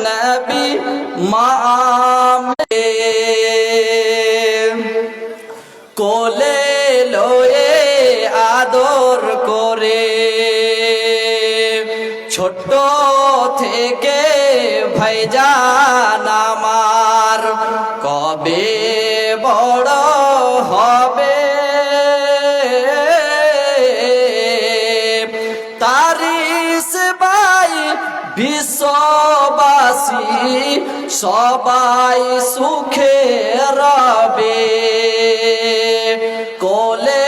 নবী মামে কোলে লয়ে আদর করে ছোট থেকে ভাইজান আমার কবে বড় হবে তারিস ভাই বিশ্ববাসী সবাই সুখে রবে কোলে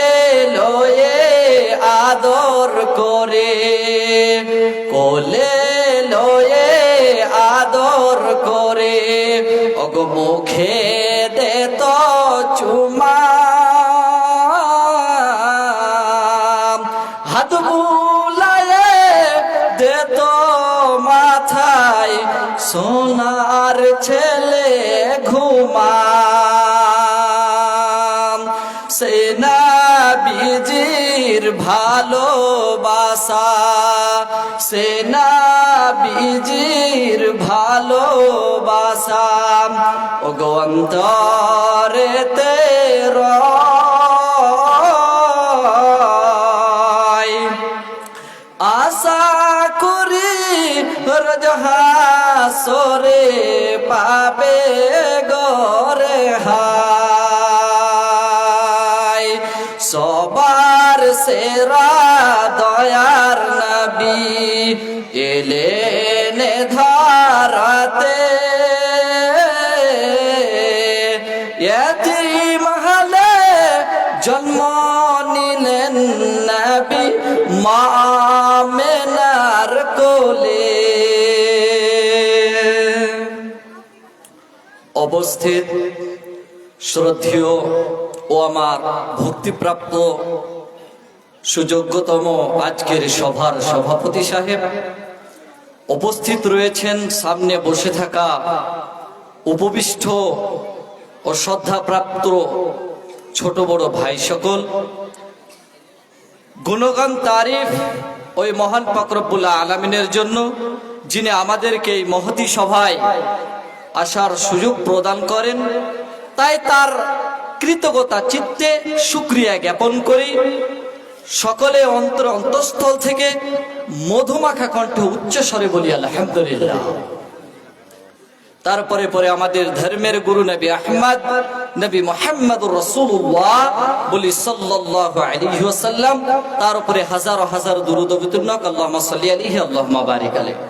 লয়ে আদর করে কোলে লয়ে আদর করে ওগো মুখে দে তো চুমা হাত বুলায়ে দে তো মাথায় সোনার ছেলে ঘুমা সে নবীজির ভালোবাসা সে নবীজির ভালোবাসা ওগো অন্তরেতে রয় আশা করি রোজ হাসরে পাবে গরে হায় সবার সেরা দয়ার নবী এলেন ধারাতে ইয়তীম হলে জন্ম নিলেন নবী মা আমেনার কোলে অবস্থিত শ্রদ্ধেয় ও আমার ভক্তিপ্রাপ্ত সুযোগ্যতম আজকের সভার সভাপতি সাহেব উপস্থিত রয়েছেন সামনে বসে থাকা উপবিষ্ট ও শ্রদ্ধাপ্রাপ্ত ছোট বড় ভাই সকল গুণগান তারিফ ওই মহান পাক রব্বুল আলামিনের জন্য যিনি আমাদেরকে এই মহতী সভায় আসার সুযোগ প্রদান করেন তাই তার কৃতজ্ঞতা চিত্তে শুকরিয়া জ্ঞাপন করি সকলে অন্তঃস্থল থেকে মধুমাখা কণ্ঠে উচ্চ স্বরে বলি আলহামদুলিল্লাহ। তারপরে পরে আমাদের ধর্মের গুরু নবী আহমদ নবী মুহাম্মদুর রাসূলুল্লাহ বলি সাল্লাল্লাহু আলাইহি ওয়াসাল্লাম তার উপরে হাজার হাজার দুরূদ ও বিতর্ণক আল্লাহুম্মা সাল্লি আলাইহি আল্লাহুম্মা বারিক আলাইহি।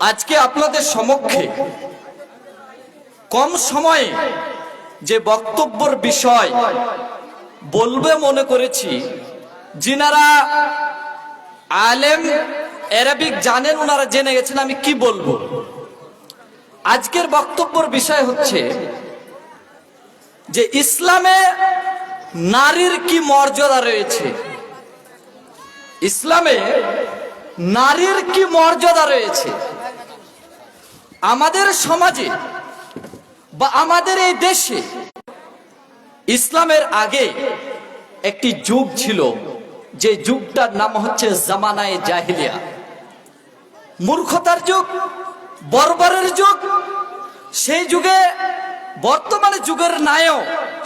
আজকে আপনাদের সম্মুখে কম সময়ে যে বক্তব্যের বিষয় বলবে মনে করেছি যিনারা আলেম আরবিক জানেন ওনারা জেনে গেছেন আমি কি বলবো। আজকের বক্তব্যের বিষয় হচ্ছে যে ইসলামে নারীর কি মর্যাদা রয়েছে, ইসলামে নারীর কি মর্যাদা রয়েছে। আমাদের সমাজে বা আমাদের এই দেশে ইসলামের আগে একটি যুগ ছিল যে যুগটার নাম হচ্ছে জামানায়ে জাহিলিয়া, মূর্খতার যুগ, বর্বরের যুগ। সেই যুগে বর্তমানে যুগের নায়ক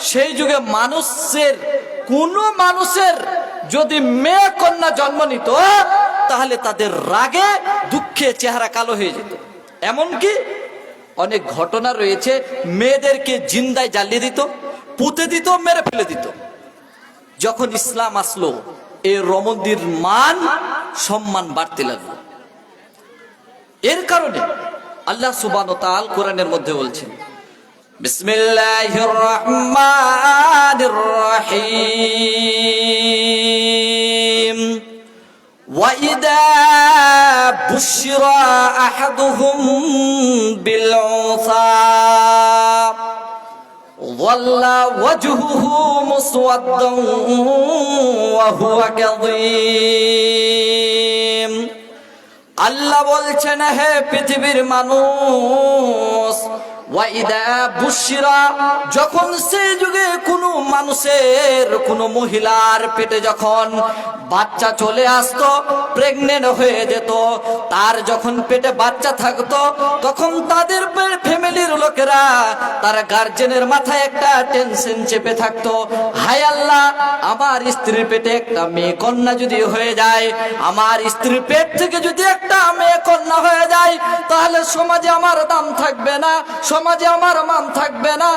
সেই যুগে মানুষের যদি মেয়ে কন্যা জন্ম নিত তাহলে তাদের রাগে দুঃখে চেহারা কালো হয়ে যেত। এমনকি অনেক ঘটনা রয়েছে মেয়েদেরকে জিন্দায় জ্বালিয়ে দিত, পুঁতে দিত, মেরে ফেলে দিত। যখন ইসলাম আসলো এই রমণীর মান সম্মান বাড়তে লাগলো। এর কারণে আল্লাহ সুবহানাহু ওয়া তাআলা কোরআনের মধ্যে বলছেন বিসমিল্লাহির রহমানির রহিম ওয়া ইযা বুশিরা আহাদুহুম বিল উনসা ওয়াল্লা ওয়াজহুহু মুসওয়াদ্দান ওয়া হুয়া কাযীম। আল্লাহ বলছেন হে পৃথিবীর মানুষ ওয়াইদা বুশিরা, যখন সেই যুগে কোনো মানুষের কোনো মহিলার পেটে যখন বাচ্চা চলে আসতো, প্রেগনেন্ট হয়ে যেত, তার যখন পেটে বাচ্চা থাকতো, তখন তাদের ফ্যামিলির লোকেরা, তার গার্জেনের মাথায় একটা টেনশন চেপে থাকতো, হায় আল্লাহ, আমার স্ত্রীর পেটে একটা মেয়ে কন্যা যদি হয়ে যায়, আমার স্ত্রীর পেট থেকে যদি একটা মেয়ে কন্যা হয়ে যায়, তাহলে সমাজে আমার দাম থাকবে না, সমাজে আমার মান থাকবে না।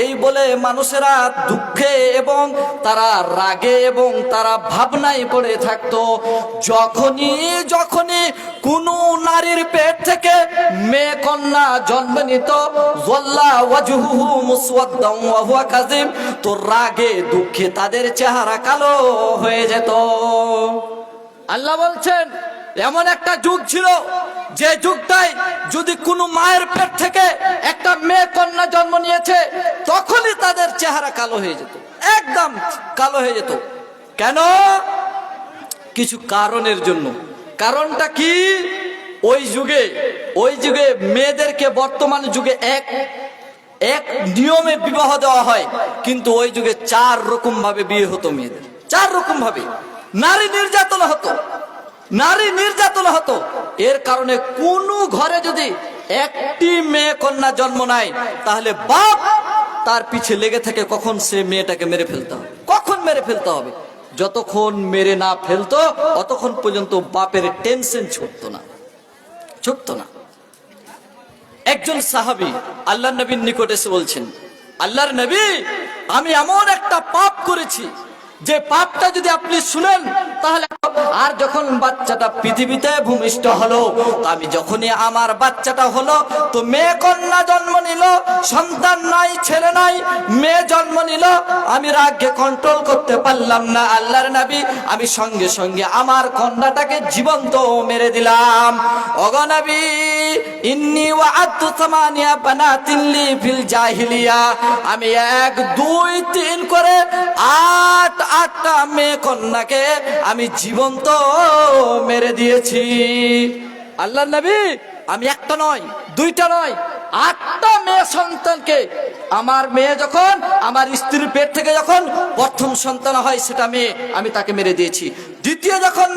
এই বলে মানুষেরা দুঃখে এবং তারা রাগে এবং তারা ভাবনায় পড়ে থাকতো। যখনই কোনো নারীর পেট থেকে মেয়ে কন্যা জন্ম নিত, ওয়াল্লা ওয়াজহুহু মুসওয়াদ্দান ওয়া হুয়া কাযিম, তো রাগে দুঃখে তাদের চেহারা কালো হয়ে যেত। আল্লাহ বলছেন এমন একটা যুগ ছিল, যে যুগটাই যদি কোনো মায়ের পেট থেকে একটা মেয়ে কন্যা জন্ম নিয়েছে, তখনই তাদের চেহারা কালো হয়ে যেত, একদম কালো হয়ে যেত। কেন? কিছু কারণের জন্য। কারণটা কি? ওই যুগে মেয়েদেরকে বর্তমান যুগে এক নিয়মে বিবাহ দেওয়া হয়, কিন্তু ওই যুগে 4 রকম ভাবে বিয়ে হতো মেয়েদের, 4 রকম ভাবে নারী নির্যাতন হতো। এর কারণে কোন ঘরে যদি একটি মেয়ে কন্যা জন্ম নেয়, তাহলে বাপ তার পিছে লেগে থাকে কখন সে মেয়েটাকে মেরে ফেলতে হবে, কখন মেরে ফেলতে হবে। যতক্ষণ মেরে না ফেলতো অতক্ষণ পর্যন্ত বাপের টেনশন ছুটতো না। একজন সাহাবী আল্লাহর নবীর নিকটে এসে বলছেন, আল্লাহর নবী, আমি এমন একটা পাপ করেছি, যে পাপটা যদি আপনি শুনেন তাহলে। আর যখন বাচ্চাটা পৃথিবীতে ভূমিষ্ঠ হলো, আমি যখনই আমার বাচ্চাটা হলো, তো মেয়ে কন্যা জন্ম নিল, সন্তান নাই, ছেলে নাই, মেয়ে জন্ম নিল, আমি রাগকে কন্ট্রোল করতে পারলাম না। আল্লাহর নবী, আমি সঙ্গে সঙ্গে আমার কন্যাটাকে জীবন্ত মেরে দিলাম। ওগো নবী, ইন্নী ওয়াআদতু সামানিয়া বানাতিন লি ফিল জাহিলিয়া, আমি 1 2 3 করে 8টা মেয়ে কন্যাকে আমি জীবন্ত মেরে দিয়েছি। আল্লাহর নবী, আমি একটা নয়, 2টা নয়, 8টা মেয়ে সন্তানকে, আমার মেয়ে যখন আমার স্ত্রীর পেট থেকে যখন প্রথম সন্তান হয় সেটা মেয়ে, আমি তাকে মেরে দিয়েছি। দ্বিতীয় যখন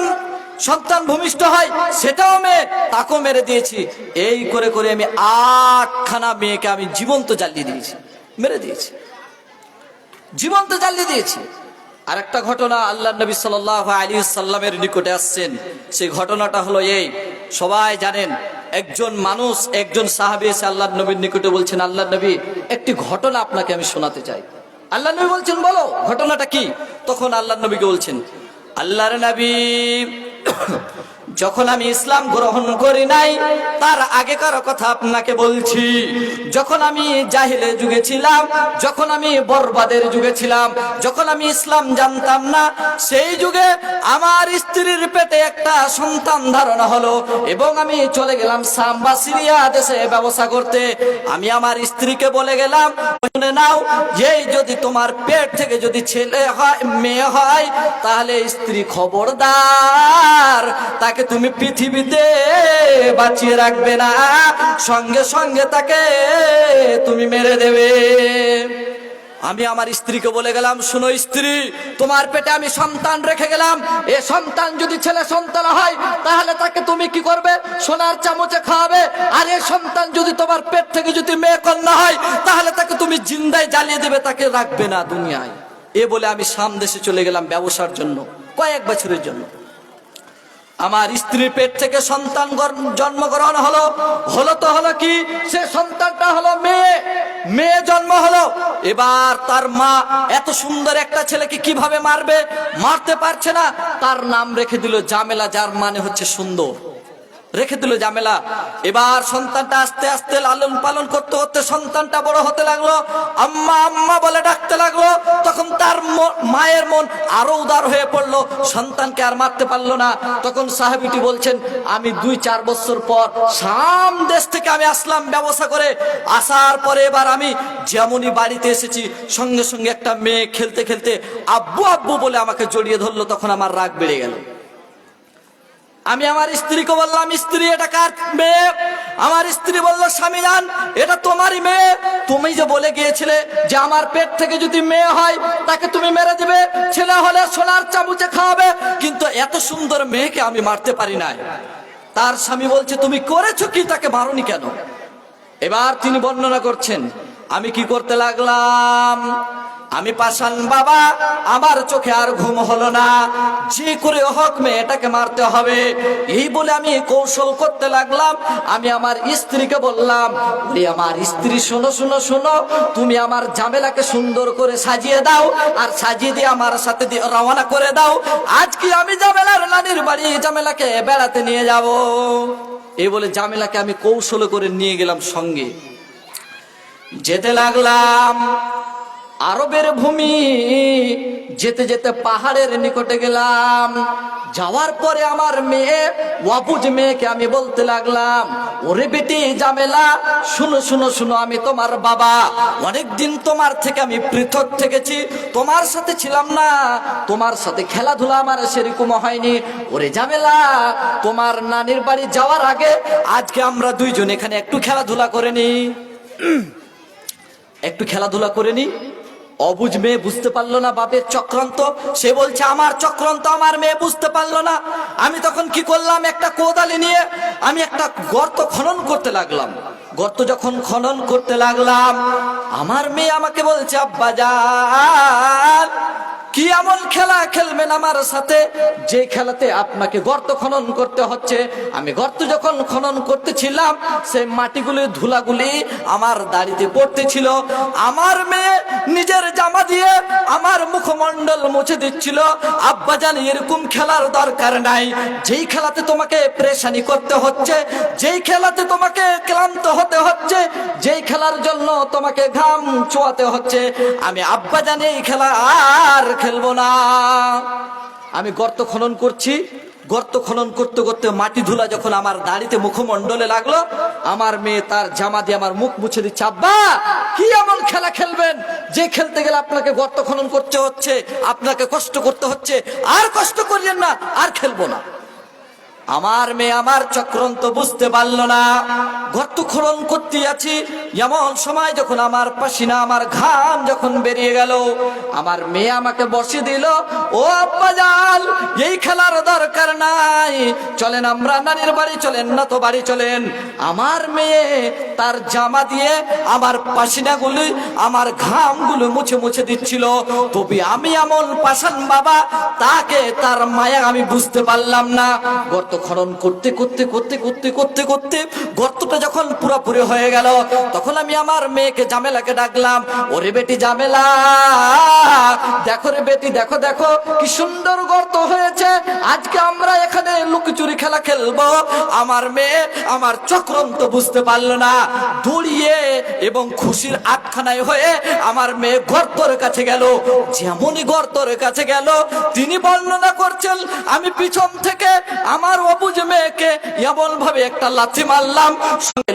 সন্তান ভূমিষ্ঠ হয় সেটাও মেয়ে, তাকেও মেরে দিয়েছি। এই করে করে আমি 8খানা মেয়েকে আমি জীবন্ত জ্বালিয়ে দিয়েছি, মেরে দিয়েছি, জীবন্ত জ্বালিয়ে দিয়েছি। আরেকটা ঘটনা আল্লাহ নবী সাল্লাল্লাহু আলাইহি সাল্লামের নিকটে আসছেন। সেই ঘটনাটা হলো এই, সবাই জানেন, একজন সাহাবী এসে আল্লাহর নবীর নিকটে বলছেন, আল্লাহর নবী, একটি ঘটনা আপনাকে আমি শোনাতে চাই। আল্লাহর নবী বলছেন, বলো ঘটনাটা কি? তখন আল্লাহর নবীকে বলছেন, আল্লাহর নবী, যখন আমি ইসলাম গ্রহণ করি নাই তার আগেকার কথা আপনাকে বলছি। যখন আমি জাহিলের যুগে ছিলাম, যখন আমি বরবাদের যুগে ছিলাম, যখন আমি ইসলাম জানতাম না, সেই যুগে আমার স্ত্রীর পেটে একটা সন্তান ধারণ হলো এবং আমি চলে গেলাম শাম বা সিরিয়া দেশে ব্যবসা করতে। আমি আমার স্ত্রীকে বলে গেলাম, শুনে নাও, যে যদি তোমার পেট থেকে যদি ছেলে হয়, মেয়ে হয়, তাহলে স্ত্রী খবরদার, তাকে তুমি পৃথিবীতে বাঁচিয়ে রাখবে না, সঙ্গে সঙ্গে তাকে তুমি মেরে দেবে। আমি আমার স্ত্রীকে বলে গেলাম, শোনো স্ত্রী, তোমার পেটে আমি সন্তান রেখে গেলাম, এ সন্তান যদি ছেলে সন্তান হয় তাহলে তাকে তুমি কি করবে? সোনার চামচে খাওয়াবে। আর এই সন্তান যদি তোমার পেট থেকে যদি মেয়ে কন্যা হয় তাহলে তাকে তুমি জিন্দায় জ্বালিয়ে দেবে, তাকে রাখবে না দুনিয়ায়। এ বলে আমি শাম দেশে চলে গেলাম ব্যবসার জন্য, কয়েক বছরের জন্য। আমার স্ত্রীর পেট থেকে সন্তান জন্মগ্রহণ হলো তো হলো কি, সে সন্তানটা হলো মেয়ে জন্ম হলো। এবার তার মা এত সুন্দর একটা ছেলেকে কিভাবে মারতে পারছে না, তার নাম রেখে দিল জামেলা, যার মানে হচ্ছে সুন্দর, রেখে দিল জামেলা। এবার সন্তানটা আস্তে আস্তে লালন পালন করতে করতে সন্তানটা বড় হতে লাগলো, আম্মা আম্মা বলে ডাকতে লাগলো। তখন তার মায়ের মন আরো উদার হয়ে পড়লো, সন্তানকে আর মারতে পারলো না। তখন সাহাবীটি বলছেন, আমি 2-4 বছর পর শাম দেশ থেকে আমি আসলাম ব্যবসা করে। আসার পরে এবার আমি যেমনই বাড়িতে এসেছি, সঙ্গে সঙ্গে একটা মেয়ে খেলতে খেলতে আব্বু আব্বু বলে আমাকে জড়িয়ে ধরলো। তখন আমার রাগ বেড়ে গেল। আমি আমার স্ত্রীকে বললাম, স্ত্রী এটা কার মেয়ে? আমার স্ত্রী বলল, স্বামী জান এটা তোমারই মেয়ে। তুমি যে বলে গিয়েছিলে যে আমার পেট থেকে যদি মেয়ে হয় তাকে তুমি মেরে দিবে, ছেলে হলে সোনার চামচে খাওয়াবে, কিন্তু এত সুন্দর মেয়েকে আমি মারতে পারি না। তার স্বামী বলছে, তুমি করেছো কি, তাকে মারোনি কেন? এবার তিনি বর্ণনা করছেন, আমি কি করতে লাগলাম, আমি পাষাণ বাবা, আমার চোখে আর ঘুম হলো না, যে করে হোক মেয়েটাকে মারতে হবে। এই বলে আমি কৌশল করতে লাগলাম। আমি আমার স্ত্রীকে বললাম, আমার স্ত্রী শোনো শোনো শোনো, তুমি আমার ঝামেলাকে সুন্দর করে সাজিয়ে দাও, আর সাজিয়ে দিয়ে আমার সাথে রওনা করে দাও। আজকে আমি ঝামেলার নানির বাড়ি ঝামেলাকে বেড়াতে নিয়ে যাব। এই বলে ঝামেলাকে আমি কৌশল করে নিয়ে গেলাম সঙ্গে। যেতে লাগলাম আরবের ভূমি, যেতে যেতে পাহাড়ের নিকটে গেলাম। যাওয়ার পরে আমার মেয়ে ওয়াবুজ মেয়েকে আমি বলতে লাগলাম, ওরে বেটি জামেলা, শুনো শুনো শুনো, আমি তোমার বাবা, অনেকদিন তোমার থেকে আমি পৃথক থেকেছি, তোমার সাথে ছিলাম না, তোমার সাথে খেলাধুলা আমার সেরকম হয়নি। ওরে জামেলা, তোমার নানির বাড়ি যাওয়ার আগে আজকে আমরা দুইজন এখানে একটু খেলাধুলা করে নি, একটু খেলাধুলা করে নি। অবুঝ মেয়ে বুঝতে পারলো না বাপের চক্রান্ত, সে বলছে আমার চক্রান্ত আমার মেয়ে বুঝতে পারলো না। আমি তখন কি করলাম, একটা কোদালি নিয়ে আমি একটা গর্ত খনন করতে লাগলাম। গর্ত যখন খনন করতে লাগলাম, আমার মেয়ে আমাকে বলছে, আব্বা জান কি এমন খেলা খেলবেন আমার সাথে যে খেলাতে আপনাকে গর্ত খনন করতে হচ্ছে? আমি গর্ত যখন খনন করতেছিলাম, সেই মাটিগুলি ধুলাগুলি আমার দাড়িতে পড়তেছিল। আমার মেয়ে নিজের জামা দিয়ে আমার মুখমণ্ডল মুছে দিচ্ছিল। আব্বা জান এরকম খেলার দরকার নাই, যেই খেলাতে তোমাকে পেরেশানি করতে হচ্ছে, যেই খেলাতে তোমাকে ক্লান্ত হতে হচ্ছে, যেই খেলার জন্য তোমাকে ঘাম চোয়াতে হচ্ছে, আমি আব্বা জান এই খেলা আর খেলবো না। আমি গর্ত খনন করছি, গর্ত খনন করতে করতে মাটি ধুলা যখন আমার দাড়িতে মুখমণ্ডলে লাগলো, আমার মেয়ে তার জামা দিয়ে আমার মুখ মুছে দিচ্ছে। আব্বা কি এমন খেলা খেলবেন যে খেলতে গেলে আপনাকে গর্ত খনন করতে হচ্ছে, আপনাকে কষ্ট করতে হচ্ছে? আর কষ্ট করিয়েন না, আর খেলবো না। আমার মেয়ে আমার চক্রান্ত বুঝতে পারলো না। গর্ত খনন করতে আছি, এমন সময় যখন আমার পাসিনা আমার ঘাম যখন বেরিয়ে গেল, আমার মেয়ে আমাকে বসে দিল, ও আব্বা জান এই খেলার দরকার নাই, চলেন আমরা নানির বাড়ি, চলেন না তো বাড়ি চলেন। আমার মেয়ে তার জামা দিয়ে আমার পাসিনাগুলি আমার ঘামগুলো মুছে মুছে দিচ্ছিল। তবে আমি এমন পাষাণ বাবা, তাকে তার মায়া আমি বুঝতে পারলাম না। গর্ত খনন করতে করতে করতে করতে করতে করতে গর্তটা যখন পুরোপুরি হয়ে গেল, তখন আমি আমার মেয়েকে জামেলাকে ডাকলাম, ওরে বেটি জামেলা, দেখো রে বেটি, দেখো দেখো কি সুন্দর গর্ত হয়েছে, আজকে আমরা এখানে লুকোচুরি খেলা খেলবো। আমার মেয়ে আমার চক্রান্ত বুঝতে পারলো না, দৌড়িয়ে এবং খুশির আটখানায় হয়ে আমার মেয়ে গর্তর কাছে গেল। যেমনই গর্তর কাছে গেল, তিনি বর্ণনা করছেন, আমি পিছন থেকে আমার অবুঝ মেয়েকে এমন ভাবে একটা লাথি মারলাম,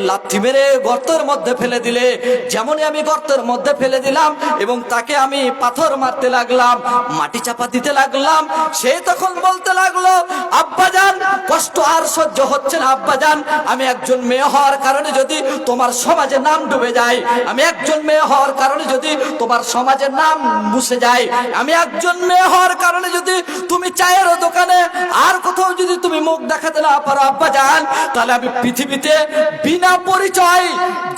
লাথি মেরে গর্তের মধ্যে ফেলে দিলে। যেমনই আমি গর্তের মধ্যে ফেলে দিলাম এবং তাকে আমি পাথর মারতে লাগলাম, মাটি চাপা দিতে লাগলাম, সে তখন বলতে লাগলো, আব্বা জান কষ্ট আর সহ্য হচ্ছে না আব্বা জান, আমি একজন মেয়ে হওয়ার কারণে যদি তোমার সমাজে নাম ডুবে যায়, আমি একজন মেয়ে হওয়ার কারণে যদি তোমার সমাজের নাম মুছে যায়, আমি একজন মেয়ে হওয়ার কারণে যদি তুমি চায়ের দোকানে আর কোথাও যদি তুমি মুখ দেখাতে না পারো আব্বা জান, তাহলে আমি পৃথিবীতে বিনা পরিচয়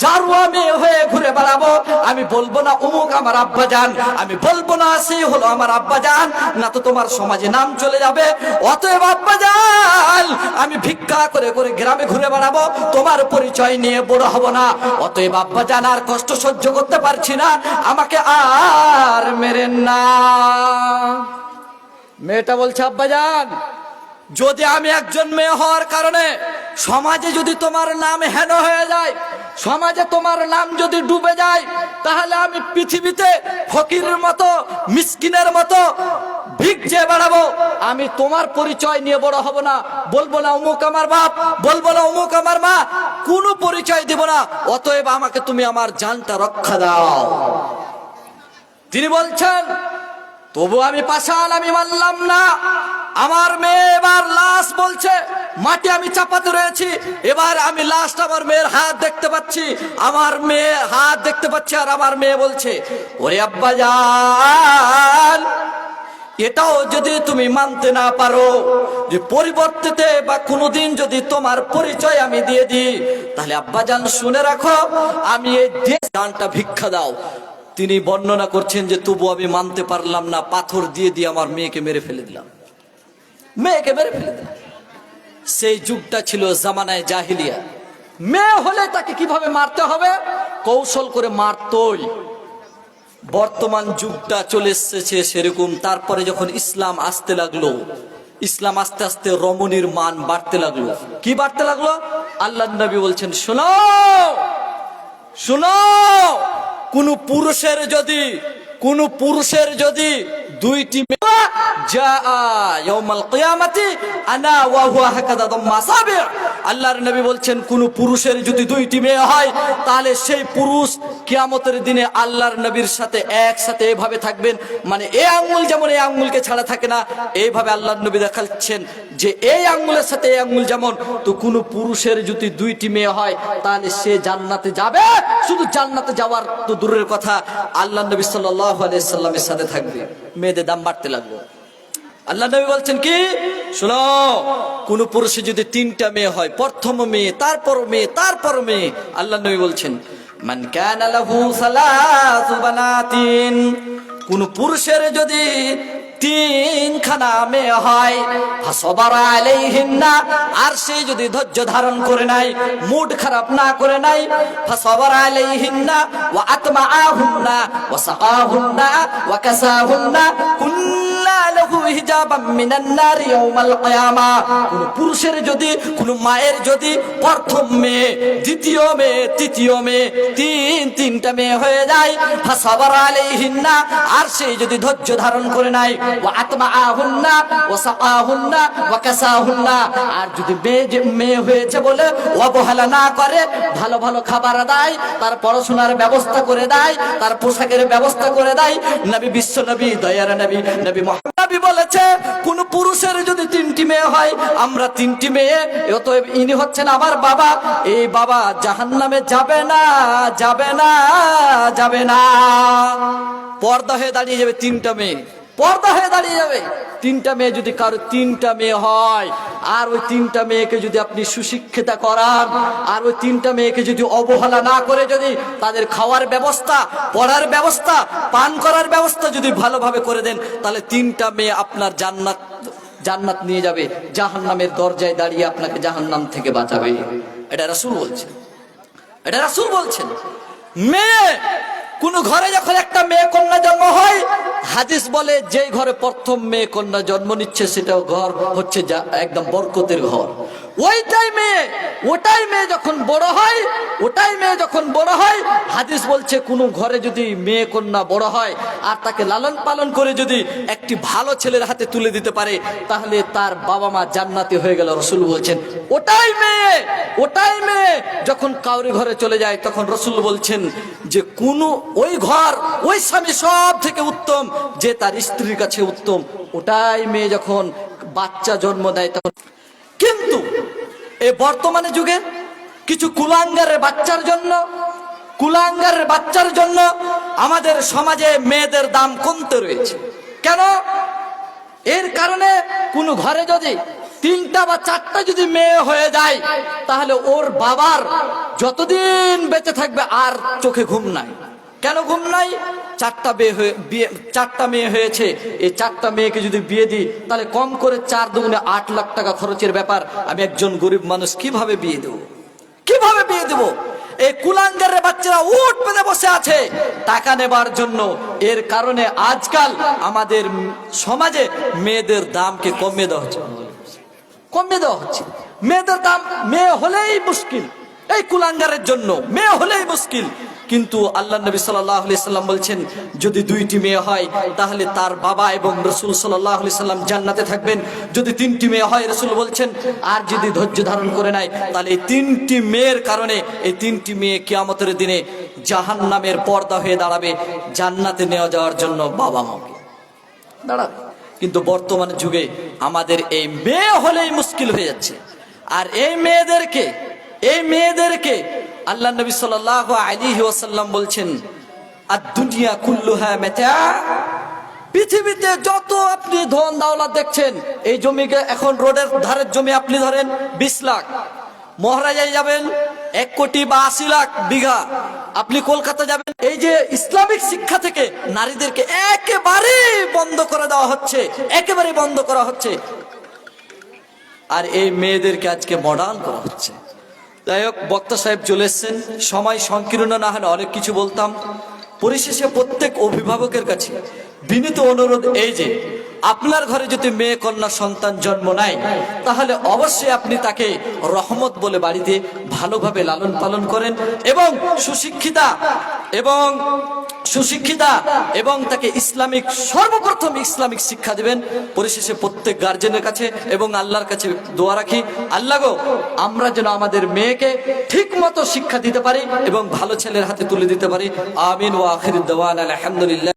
জারুয়া মেয়ে হয়ে ঘুরে বেড়াবো। আমি বলবো না অমুক আমার আব্বা জান, আমি বলবো না সেই হলো আমার আব্বা জান, না তো তোমার সমাজে নাম চলে যাবে। অতএব আব্বা জান আমি ভিক্ষা করে করে গ্রামে ঘুরে বেড়াবো, তোমার পরিচয় নিয়ে বড় হব না। অতএব আব্বা জান আর কষ্ট সহ্য করতে পারছি না, আমাকে আর মেরেন না। মেয়েটা বলছে, আব্বা জান যদি আমি একজন মেয়ে হওয়ার কারণে সমাজে যদি তোমার নাম হেন হয়ে যায়, সমাজে তোমার নাম যদি ডুবে যায়, তাহলে আমি পৃথিবীতে ফকিরের মতো মিসকিনের মতো ভিক চেয়ে বেড়াবো, আমি তোমার পরিচয় নিয়ে বড় হব না। বলবো না অমুক আমার বাপ, বলবো না অমুক আমার মা, কোনো পরিচয় দেব না। অতএব আমাকে তুমি আমার জানটা রক্ষা দাও। তিনি বলছেন, তবু আমি পাষাণ, আমি মানলাম না। আমার মেয়ে এবার লাশ বলছে, মাটি আমি চাপাতে রয়েছি, এবার আমি লাশটা আমার মেয়ের হাত দেখতে পাচ্ছি, আমার মেয়ে হাত দেখতে পাচ্ছি, আর আমার মেয়ে বলছে, ওরে আব্বাজান, এটাও যদি তুমি মানতে না পারো যে পরিবর্তিতে বা কোনোদিন যদি তোমার পরিচয় আমি দিয়ে দিই, তাহলে আব্বাজান শুনে রাখো, আমি এই দানটা ভিক্ষা দাও। তিনি বর্ণনা করছেন যে তবু আমি মানতে পারলাম না, পাথর দিয়ে দিয়ে আমার মেয়েকে মেরে ফেলে দিলাম, মেয়েকে মেরে ফেলে দিলাম। সেই যুগটা ছিল জামানায় জাহিলিয়া। মেয়ে হলে তাকে কিভাবে মারতে হবে কৌশল করে মারতই। বর্তমান যুগটা চলে এসেছে সেরকম। তারপরে যখন ইসলাম আসতে লাগলো, ইসলাম আস্তে আস্তে রমণীর মান বাড়তে লাগলো। কি বাড়তে লাগলো? আল্লাহ নবী বলছেন, শোনো শোনো, কোন পুরুষের যদি দুইটি আল্লাহর নবী বলছেন, কোন পুরুষের যদি দুইটি মেয়ে হয়, তাহলে সেই পুরুষ কিয়ামতের দিনে আল্লাহর নবীর সাথে একসাথে এভাবে থাকবেন। মানে এই আঙ্গুল যেমন এই আঙ্গুলকে ছাড়া থাকে না, এইভাবে আল্লাহর নবী দেখাচ্ছেন যে এই আঙ্গুলের সাথে এই আঙ্গুল যেমন। তো কোন পুরুষের যদি দুইটি মেয়ে হয়, তাহলে সে জান্নাতে যাবে। শুধু জান্নাতে যাওয়ার তো দূরের কথা, আল্লাহ নবী সাল্লাল্লাহু আলাইহি সাল্লামের সাথে থাকবে। মেয়েদের দাম বাড়তে লাগলো। আল্লাহ নবী বলছেন কি, শোনো, কোন পুরুষের যদি তিনটা মেয়ে হয়, প্রথম মেয়ে, তারপর মেয়ে, তারপর মেয়ে, আল্লাহ নবী বলছেন, মান কানা লাহু সালাসু বানাতিন, কোন পুরুষের যদি তিনখানা মেয়ে হয়, ফাসবারা আলাইহিন্না, আর সে যদি ধৈর্য ধারণ করে নাই, মুড খারাপ না করে নাই, ফাসবারা আলাইহিন্না ওয়া আতমাআহুন্না ওয়া সাকাহুন্না ওয়া কাসাহুন্না কুল্লা লাহু হিজাবাম মিনান নার ইয়াউমাল কিয়ামা। কোন পুরুষের যদি, কোন মায়ের যদি প্রথম মেয়ে, দ্বিতীয় মেয়ে, তৃতীয় মেয়ে, তিনটা মেয়ে হয়ে যায়, ফাসবারা আলাইহিন্না, আর সে যদি ধৈর্য ধারণ করে নাই, আর যদি মেয়ে হয়েছে বলে অবহেলা না করে, ভালো ভালো খাবার দেয়, তার পড়াশোনার ব্যবস্থা করে দেয়, তার পোশাকের ব্যবস্থা করে দেয়। নবী, বিশ্ব নবী, দয়ার নবী, নবী মুহাম্মদ নবী বলেছে, কোন পুরুষের যদি তিনটি মেয়ে হয়, আমরা তিনটি মেয়ে, অতএব ইনি হচ্ছেন আমার বাবা, এই বাবা জাহান্নামে যাবে না, যাবে না, যাবে না। পর্দা হয়ে দাঁড়িয়ে যাবে তিনটা মেয়ে, পর্দা হয়ে দাঁড়িয়ে যাবে। তিনটা মেয়ে যদি কারো তিনটা মেয়ে হয়, আর ওই তিনটা মেয়েকে যদি আপনি সুশিক্ষিতা করান, আর ওই তিনটা মেয়েকে যদি অবহেলা না করে যদি তাদের খাওয়ার ব্যবস্থা, পড়ার ব্যবস্থা, পান করার ব্যবস্থা যদি ভালোভাবে করে দেন, তাহলে তিনটা মেয়ে আপনার জান্নাত নিয়ে যাবে, জাহান্নামের দরজায় দাঁড়িয়ে আপনাকে জাহান্নাম থেকে বাঁচাবে। এটা রাসূল বলছেন, এটা রাসূল বলছেন। মেয়ে, কোন ঘরে যখন একটা মেয়ে কন্যা জন্ম হয়, হাদিস বলে যে ঘরে প্রথম মেয়ে কন্যা জন্ম নিচ্ছে, সেটা ঘর হচ্ছে একদম বরকতের ঘর। ওইটাই মেয়ে যখন বড় হয়, ওটাই মেয়ে যখন বড় হয়, হাদিস বলছে কোন ঘরে যদি মেয়ে কন্যা বড় হয়, আর তাকে লালন পালন করে যদি একটি ভালো ছেলের হাতে তুলে দিতে পারে, তাহলে তার বাবা মা জান্নাতি হয়ে গেল। রাসূল বলছেন, ওটাই মেয়ে যখন কাউরি ঘরে চলে যায়, তখন রাসূল বলছেন যে কোন ওই ঘর, ওই স্বামী সব থেকে উত্তম, যে তার স্ত্রীর কাছে উত্তম। ওটাই মেয়ে যখন বাচ্চা জন্ম দেয় তখন। কিন্তু এই বর্তমানে যুগে কিছু কুলাঙ্গারের বাচ্চার জন্য আমাদের সমাজে মেয়েদের দাম কমতে রয়েছে। কেন? এর কারণে কোন ঘরে যদি তিনটা বা চারটা যদি মেয়ে হয়ে যায়, তাহলে ওর বাবার যতদিন বেঁচে থাকবে আর চোখে ঘুম নাই। কেন ঘুম নাই? চারটা মেয়ে হয়েছে, এই চারটা মেয়েকে যদি বিয়ে দিই, তাহলে কম করে 4 দুগুণে 8 লাখ টাকা খরচের ব্যাপার। আমি একজন গরিব মানুষ কিভাবে বিয়ে দেব? এই কুলাঙ্গারের বাচ্চারা উঠ পেতে বসে আছে টাকা নেবার জন্য। এর কারণে আজকাল আমাদের সমাজে মেয়েদের দামকে কমিয়ে দেওয়া হচ্ছে। মেয়েদের দাম, মেয়ে হলেই মুশকিল, এই কুলাঙ্গারের জন্য মেয়ে হলেই মুশকিল। কিন্তু আল্লাহ নবী সাল্লাল্লাহু আলাইহি সাল্লাম বলছেন, যদি দুইটি মেয়ে হয়, তাহলে তার বাবা এবং রাসূল সাল্লাল্লাহু আলাইহি সাল্লাম জান্নাতে থাকবেন। যদি তিনটি মেয়ে হয়, রাসূল বলছেন, আর যদি ধৈর্য ধারণ করে নাই, তাহলে এই তিনটি মেয়ের কারণে এই তিনটি মেয়ে কিয়ামতের দিনে জাহান্নামের পর্দা হয়ে দাঁড়াবে, জান্নাতে নেওয়া যাওয়ার জন্য বাবা মাকে দাঁড়াবে। কিন্তু বর্তমান যুগে আমাদের এই মেয়ে হলেই মুশকিল হয়ে যাচ্ছে। আর এই মেয়েদেরকে আল্লাহ নবী সাল্লাল্লাহু আলাইহি ওয়াসাল্লাম বলছেন, আদ-দুনিয়া কুল্লুহা মাতা। পৃথিবীতে যত আপনি ধন দৌলত দেখছেন, এই জমিকে এখন রোডের ধারের জমি আপনি ধরেন 20 লাখ, মহারাজায় যাবেন 1 কোটি বা 80 লাখ বিঘা, আপনি কলকাতা যাবেন। এই যে ইসলামিক শিক্ষা থেকে নারীদেরকে একেবারে বন্ধ করে দেওয়া হচ্ছে, একেবারে বন্ধ করা হচ্ছে, আর এই মেয়েদেরকে আজকে মডার্ন করা হচ্ছে। যাই হোক, বক্তা সাহেব চলে এসছেন, সময় সংকীর্ণ না হলে অনেক কিছু বলতাম। পরিশেষে প্রত্যেক অভিভাবকের কাছে বিনীত অনুরোধ এই যে, আপনার ঘরে যদি মেয়ে কন্যা সন্তান জন্ম নেয়, তাহলে অবশ্যই আপনি তাকে রহমত বলে বাড়িতে ভালোভাবে লালন পালন করেন এবং সুশিক্ষিতা এবং তাকে সর্বপ্রথম ইসলামিক শিক্ষা দিবেন। পরিশেষে প্রত্যেক গার্জেনের কাছে এবং আল্লাহর কাছে দোয়া রাখি, আল্লাহ গো, আমরা যেন আমাদের মেয়েকে ঠিক মতো শিক্ষা দিতে পারি এবং ভালো ছেলের হাতে তুলে দিতে পারি। আমিন ওয়া আখিরুদ দাওয়ানা আলহামদুলিল্লাহ।